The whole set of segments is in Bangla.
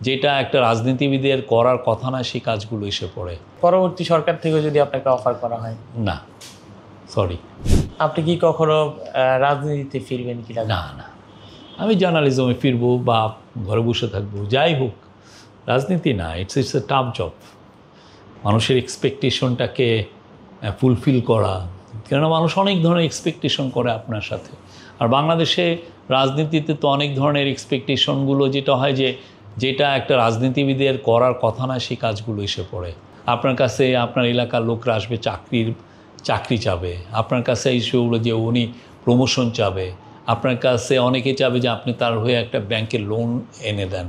যেটা একটা রাজনীতিবিদের করার কথা না সেই কাজগুলো এসে পড়ে। পরবর্তী সরকার থেকে যদি আপনাকে অফার করা হয়? না, সরি। আপনি কি কখনো রাজনীতিতে ফিরবেন কি? না, আমি জার্নালিজমে ফিরবো বা ঘরে বসে থাকবো, যাই হোক। রাজনীতি না, ইটস এ টাফ জব। মানুষের এক্সপেকটেশনটাকে ফুলফিল করা, কেননা মানুষ অনেক ধরনের এক্সপেকটেশন করে আপনার সাথে। আর বাংলাদেশে রাজনীতিতে তো অনেক ধরনের এক্সপেকটেশনগুলো যেটা হয় যেটা একটা রাজনীতিবিদের করার কথা না সেই কাজগুলো এসে পড়ে। আপনার কাছে আপনার এলাকার লোকরা আসবে চাকরি চাবে, আপনার কাছে এইসবগুলো যে উনি প্রমোশন চাবে, আপনার কাছে অনেকে চাবে যে আপনি তার হয়ে একটা ব্যাংকের লোন এনে দেন,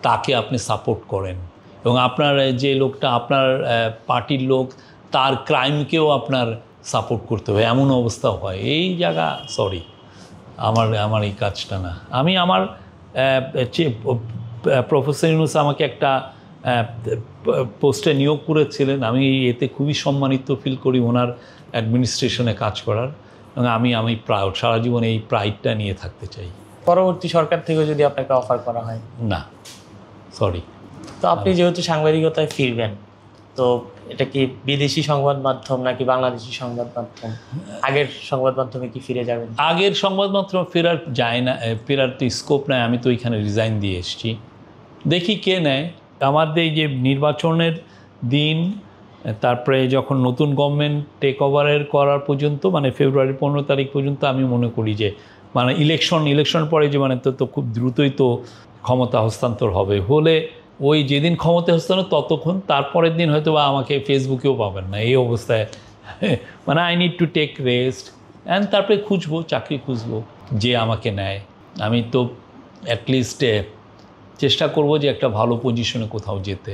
তাকে আপনি সাপোর্ট করেন, এবং আপনার যে লোকটা আপনার পার্টির লোক তার ক্রাইমকেও আপনার সাপোর্ট করতে হয়, এমন অবস্থা হয়। এই জায়গা সরি, আমার এই কাজটা না। আমি আমার প্রফেসর ইউনূস আমাকে একটা পোস্টে নিয়োগ করেছিলেন, আমি এতে খুবই সম্মানিত ফিল করি ওনার অ্যাডমিনিস্ট্রেশনে কাজ করার, এবং আমি প্রাউড, সারা জীবন এই প্রাইডটা নিয়ে থাকতে চাই। পরবর্তী সরকার থেকে যদি আপনাকে অফার করা হয়? না, সরি। তো আপনি যেহেতু সাংবাদিকতায় ফিরবেন, তো এটা কি বিদেশি সংবাদ মাধ্যম নাকি বাংলাদেশি সংবাদ মাধ্যম? আগের সংবাদ মাধ্যমে কি ফিরে যাবেন? আগের সংবাদ মাধ্যম ফেরার যায় না, ফেরার তো স্কোপ নেয়। আমি তো এখানে রিজাইন দিয়ে এসেছি, দেখি কে নেয়। আমাদের এই যে নির্বাচনের দিন, তারপরে যখন নতুন গভর্নমেন্ট টেক ওভারের করার পর্যন্ত, মানে ফেব্রুয়ারি 15 তারিখ পর্যন্ত আমি মনে করি যে মানে ইলেকশন পরে যে মানে তো খুব দ্রুতই তো ক্ষমতা হস্তান্তর হলে ওই যেদিন ক্ষমতা হস্তান্তর ততক্ষণ, তারপরের দিন হয়তো বা আমাকে ফেসবুকেও পাবেন না এই অবস্থায়। মানে I need to take rest and তারপরে চাকরি খুঁজবো যে আমাকে নেয়। আমি তো অ্যাটলিস্ট চেষ্টা করব যে একটা ভালো পজিশনে কোথাও যেতে।